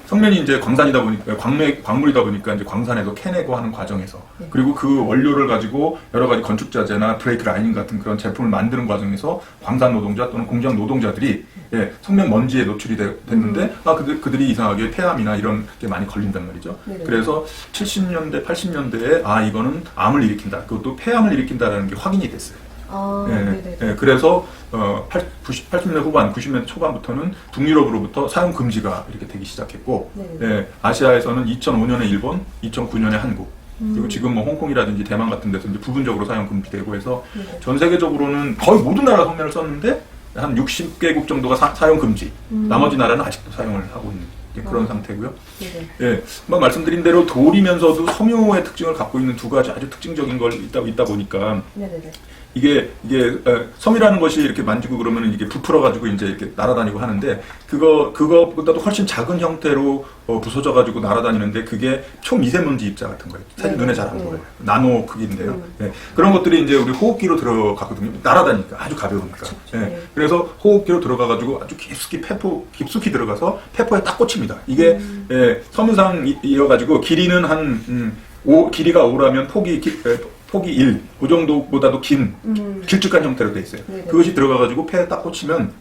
성면이 이제 광산이다 보니까, 광물이다 보니까 이제 광산에서 캐내고 하는 과정에서, 그리고 그 원료를 가지고 여러 가지 건축자재나 브레이크 라이닝 같은 그런 제품을 만드는 과정에서 광산 노동자 또는 공장 노동자들이 성면 먼지에 노출이 됐는데, 그들이 이상하게 폐암이나 이런 게 많이 걸린단 말이죠. 네네. 그래서 70년대, 80년대에 이거는 암을 일으킨다. 그것도 폐암을 일으킨다라는 게 확인이 됐어요. 그래서 80년대 후반, 90년대 초반부터는 북유럽으로부터 사용 금지가 이렇게 되기 시작했고, 아시아에서는 2005년에 일본, 2009년에 한국, 그리고 지금 뭐 홍콩이라든지 대만 같은 데서 이제 부분적으로 사용 금지되고 해서 전 세계적으로는 거의 모든 나라 성면을 썼는데 한 60개국 정도가 사용 금지, 나머지 나라는 아직도 사용을 하고 있는 그런 상태고요. 말씀드린 대로 돌이면서도 섬유의 특징을 갖고 있는 두 가지 아주 특징적인 걸 있다 보니까 이게 섬이라는 것이 이렇게 만지고 그러면은 이게 부풀어가지고 이제 이렇게 날아다니고 하는데, 그거보다도 훨씬 작은 형태로 부서져가지고 날아다니는데, 그게 초미세먼지 입자 같은 거예요. 사실 눈에 잘 안 보여요. 나노 크기인데요. 그런 것들이 이제 우리 호흡기로 들어가거든요. 날아다니니까 아주 가벼우니까. 그래서 호흡기로 들어가가지고 아주 깊숙이 들어가서 폐포에 딱 꽂힙니다. 이게 섬유상이어가지고 길이는 길이가 5라면 폭이 1, 그 정도보다도 길쭉한 형태로 돼 있어요. 그것이 들어가가지고 폐에 딱 꽂히면,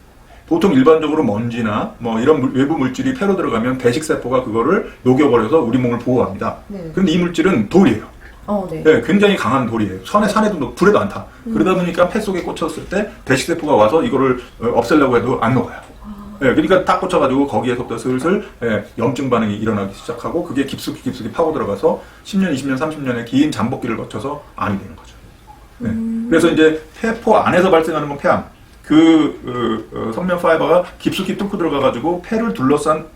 보통 일반적으로 먼지나 뭐 이런 외부 물질이 폐로 들어가면 배식세포가 그거를 녹여버려서 우리 몸을 보호합니다. 그런데 이 물질은 돌이에요. 굉장히 강한 돌이에요. 산에도 불에도 안 타. 그러다 보니까 폐 속에 꽂혔을 때 배식세포가 와서 이거를 없애려고 해도 안 녹아요. 그러니까 딱 꽂혀가지고 거기에서부터 슬슬 염증 반응이 일어나기 시작하고, 그게 깊숙이 파고 들어가서 10년, 20년, 30년의 긴 잠복기를 거쳐서 암이 되는 거죠. 그래서 이제 폐포 안에서 발생하는 건 폐암. 성면 파이버가 깊숙이 뚫고 들어가가지고 폐를 둘러싼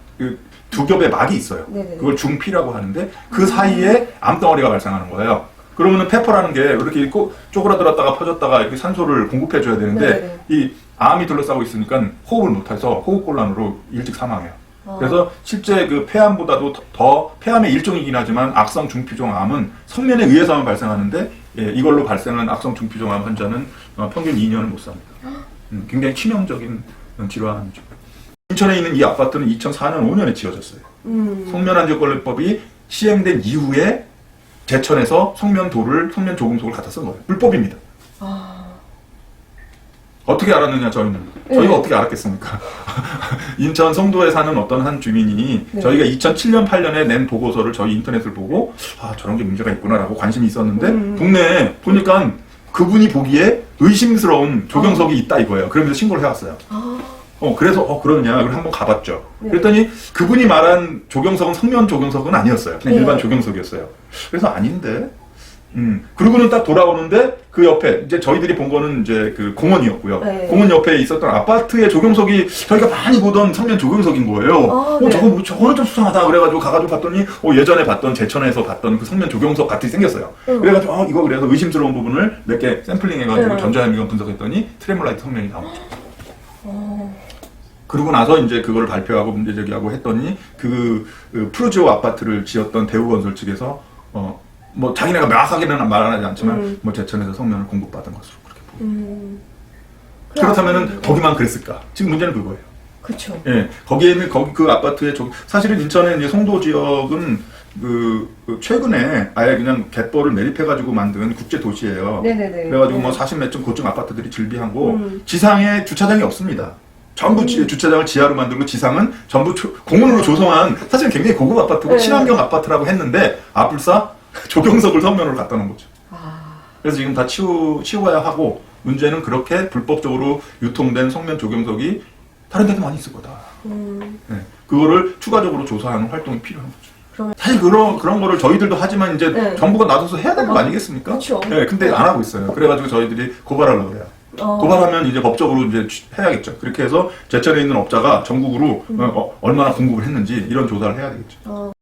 두 겹의 막이 있어요. 그걸 중피라고 하는데, 그 사이에 암덩어리가 발생하는 거예요. 그러면은 폐포라는 게 이렇게 쪼그라들었다가 퍼졌다가 이렇게 산소를 공급해줘야 되는데, 이 암이 둘러싸고 있으니까 호흡을 못해서 호흡곤란으로 일찍 사망해요. 그래서 실제 그 폐암보다도 더 폐암의 일종이긴 하지만 악성 중피종 암은 성면에 의해서만 발생하는데, 이걸로 발생한 악성 중피종 암 환자는 평균 2년을 못 삽니다. 굉장히 치명적인 질환이죠. 인천에 있는 이 아파트는 2004년, 5년에 지어졌어요. 성면안전관리법이 시행된 이후에 제천에서 성면 조금속을 갖다 쓴 거예요. 불법입니다. 어떻게 알았느냐, 저희는. 저희가 어떻게 알았겠습니까? 인천 송도에 사는 어떤 한 주민이 저희가 2007년, 8년에 낸 보고서를 저희 인터넷을 보고, 저런 게 문제가 있구나라고 관심이 있었는데, 동네에 보니까 그분이 보기에 의심스러운 조경석이 있다 이거예요. 그러면서 신고를 해왔어요. 그래서 그러냐, 그럼 한번 가봤죠. 그랬더니 그분이 말한 조경석은 성면 조경석은 아니었어요. 그냥 일반 조경석이었어요. 그래서 아닌데, 그러고는 딱 돌아오는데, 그 옆에, 이제 저희들이 본 거는 이제 그 공원이었고요. 공원 옆에 있었던 아파트의 조경석이 저희가 많이 보던 성면 조경석인 거예요. 저거는 좀 수상하다. 그래가지고 가가지고 봤더니, 예전에 제천에서 봤던 그 성면 조경석 같이 생겼어요. 그래가지고, 이거 그래서 의심스러운 부분을 몇 개 샘플링 해가지고 전자현미경 분석했더니 트레몰라이트 성면이 나오죠. 그러고 나서 이제 그거를 발표하고 문제제기하고 했더니, 푸르지오 아파트를 지었던 대우건설 측에서, 자기네가 명확하게는 말하지 않지만, 제천에서 성면을 공급받은 것으로 그렇게 보입니다. 그렇다면은 거기만 그랬을까? 지금 문제는 그거예요. 그렇죠. 거기에는 그 아파트에 사실은 인천의 이제 송도 지역은 최근에 아예 그냥 갯벌을 매립해가지고 만든 국제 도시예요. 그래가지고 40몇 층 고층 아파트들이 즐비하고, 지상에 주차장이 없습니다. 전부 주차장을 지하로 만들고, 지상은 전부 공원으로 조성한, 사실 굉장히 고급 아파트고 친환경 아파트라고 했는데, 아뿔싸 조경석을 성면으로 갖다 놓은 거죠. 그래서 지금 다 치워야 하고, 문제는 그렇게 불법적으로 유통된 성면 조경석이 다른 데도 많이 있을 거다. 그거를 추가적으로 조사하는 활동이 필요한 거죠. 사실 그런 거를 저희들도 하지만 이제 정부가 나서서 해야 되는 거 아니겠습니까? 근데 안 하고 있어요. 그래가지고 저희들이 고발하려고 그래요. 고발하면 이제 법적으로 이제 해야겠죠. 그렇게 해서 제천에 있는 업자가 전국으로 얼마나 공급을 했는지 이런 조사를 해야 되겠죠.